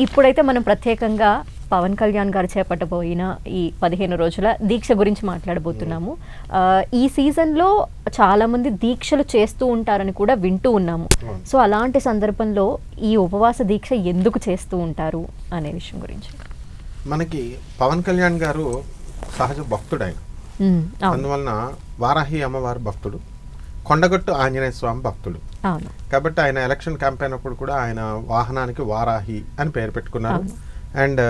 ఇప్పుడైతే మనం ప్రత్యేకంగా పవన్ కళ్యాణ్ గారు చేపట్టబోయిన ఈ 15 రోజుల దీక్ష గురించి మాట్లాడబోతున్నాము. ఈ సీజన్లో చాలామంది దీక్షలు చేస్తూ ఉంటారని కూడా వింటూ ఉన్నాము. సో అలాంటి సందర్భంలో ఈ ఉపవాస దీక్ష ఎందుకు చేస్తూ ఉంటారు అనే విషయం గురించి. మనకి పవన్ కళ్యాణ్ గారు సహజ భక్తుడు ఆయన. అందువలన వారాహి అమ్మవారి భక్తుడు, కొండగట్టు ఆంజనేయ స్వామి భక్తుడు. కాబట్టి ఆయన ఎలక్షన్ క్యాంపెయిన్ అప్పుడు కూడా ఆయన వాహనానికి వారాహి అని పేరు పెట్టుకున్నారు. అండ్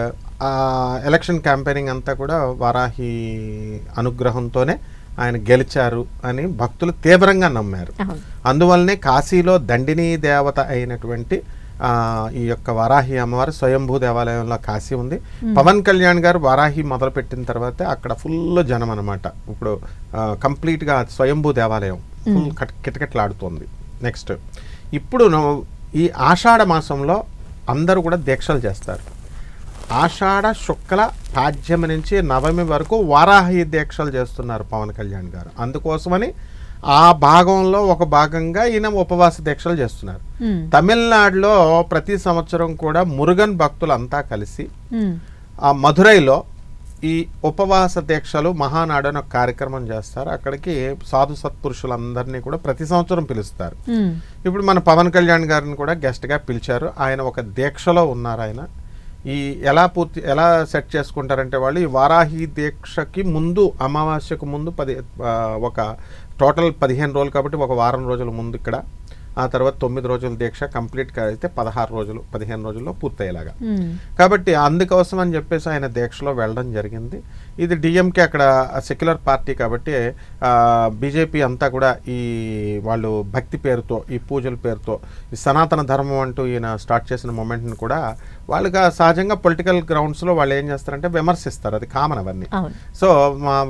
ఆ ఎలక్షన్ క్యాంపెయినింగ్ అంతా కూడా వారాహి అనుగ్రహంతోనే ఆయన గెలిచారు అని భక్తులు తీవ్రంగా నమ్మారు. అందువల్లనే కాశీలో దండిని దేవత అయినటువంటి ఈ యొక్క వారాహి అమ్మవారు స్వయంభూ దేవాలయంలో కాశీ ఉంది. పవన్ కళ్యాణ్ గారు వారాహి మొదలుపెట్టిన తర్వాత అక్కడ ఫుల్ జనం అనమాట. ఇప్పుడు కంప్లీట్గా స్వయంభూ దేవాలయం ఫుల్ కిటకిటలాడుతోంది. నెక్స్ట్ ఇప్పుడు ఈ ఆషాఢ మాసంలో అందరూ కూడా దీక్షలు చేస్తారు. ఆషాఢ శుక్ల పాడ్యమి నుంచి నవమి వరకు వారాహి దీక్షలు చేస్తున్నారు పవన్ కళ్యాణ్ గారు. అందుకోసమని ఆ భాగంలో ఒక భాగంగా ఈయన ఉపవాస దీక్షలు చేస్తున్నారు. తమిళనాడులో ప్రతి సంవత్సరం కూడా మురుగన్ భక్తులంతా కలిసి ఆ మధురైలో ఈ ఉపవాస దీక్షలు మహానాడు అని ఒక కార్యక్రమం చేస్తారు. అక్కడికి సాధు సత్పురుషులందరినీ కూడా ప్రతి సంవత్సరం పిలుస్తారు. ఇప్పుడు మన పవన్ కళ్యాణ్ గారిని కూడా గెస్ట్గా పిలిచారు. ఆయన ఒక దీక్షలో ఉన్నారు. ఆయన ఈ ఎలా సెట్ చేసుకుంటారంటే వాళ్ళు ఈ వారాహి దీక్షకి ముందు అమావాస్యకు ముందు ఒక టోటల్ 15 రోజులు కాబట్టి ఒక వారం రోజుల ముందు ఇక్కడ, ఆ తర్వాత 9 రోజుల దీక్ష కంప్లీట్గా అయితే 15 రోజుల్లో పూర్తయ్యేలాగా. కాబట్టి అందుకోసం అని చెప్పేసి ఆయన దీక్షలో వెళ్ళడం జరిగింది. ఇది డిఎంకే అక్కడ సెక్యులర్ పార్టీ కాబట్టి బీజేపీ అంతా కూడా ఈ వాళ్ళు భక్తి పేరుతో ఈ పూజల పేరుతో ఈ సనాతన ధర్మం అంటూ ఈయన స్టార్ట్ చేసిన మూమెంట్ని కూడా వాళ్ళుగా సహజంగా పొలిటికల్ గ్రౌండ్స్లో వాళ్ళు ఏం చేస్తారంటే విమర్శిస్తారు. అది కామన్ అవన్నీ. సో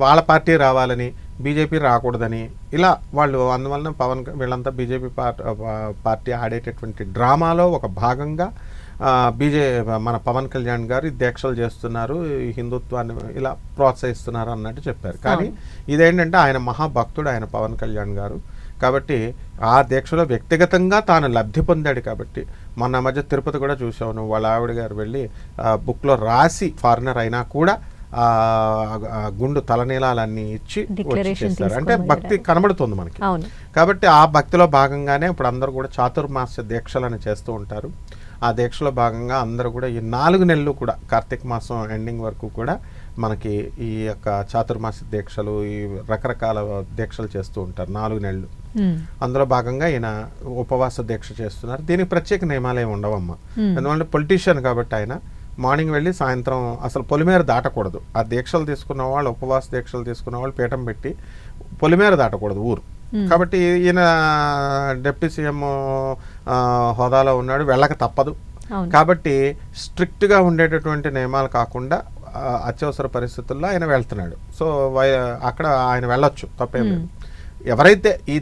వాళ్ళ పార్టీ రావాలని బీజేపీ రాకూడదని ఇలా వాళ్ళు, అందువలన వీళ్ళంతా బీజేపీ పార్టీ ఆడేటటువంటి డ్రామాలో ఒక భాగంగా మన పవన్ కళ్యాణ్ గారు దీక్షలు చేస్తున్నారు, ఈ హిందుత్వాన్ని ఇలా ప్రోత్సహిస్తున్నారు అన్నట్టు చెప్పారు. కానీ ఇదేంటంటే ఆయన మహాభక్తుడు ఆయన పవన్ కళ్యాణ్ గారు. కాబట్టి ఆ దీక్షలో వ్యక్తిగతంగా తాను లబ్ధి పొందాడు. కాబట్టి మొన్న మధ్య తిరుపతి కూడా చూసాను, వాళ్ళ ఆవిడ గారు వెళ్ళి బుక్లో రాసి ఫారినర్ అయినా కూడా గుండు తలనీలాలన్నీ ఇచ్చి చేస్తారు. అంటే భక్తి కనబడుతుంది మనకి. కాబట్టి ఆ భక్తిలో భాగంగానే ఇప్పుడు అందరూ కూడా చాతుర్మాస దీక్షలను చేస్తూ ఉంటారు. ఆ దీక్షలో భాగంగా అందరూ కూడా ఈ 4 నెలలు కూడా కార్తీక మాసం ఎండింగ్ వరకు కూడా మనకి ఈ యొక్క చాతుర్మాస దీక్షలు ఈ రకరకాల దీక్షలు చేస్తూ ఉంటారు 4 నెలలు. అందులో భాగంగా ఈయన ఉపవాస దీక్ష చేస్తున్నారు. దీనికి ప్రత్యేక నియమాలు ఏమి ఉండవమ్మా. ఎందుకంటే పొలిటీషియన్ కాబట్టి ఆయన మార్నింగ్ వెళ్ళి సాయంత్రం అసలు పొలిమేర దాటకూడదు. ఆ దీక్షలు తీసుకున్న వాళ్ళు, ఉపవాస దీక్షలు తీసుకున్న వాళ్ళు పీఠం పెట్టి పొలిమేర దాటకూడదు ఊరు. కాబట్టి ఈయన డిప్యూటీ సీఎం హోదాలో ఉన్నాడు, వెళ్ళక తప్పదు. కాబట్టి స్ట్రిక్ట్గా ఉండేటటువంటి నియమాలు కాకుండా అత్యవసర పరిస్థితుల్లో ఆయన వెళ్తున్నాడు. సో అక్కడ ఆయన వెళ్ళొచ్చు, తప్పేం లేదు. ఎవరైతే ఈ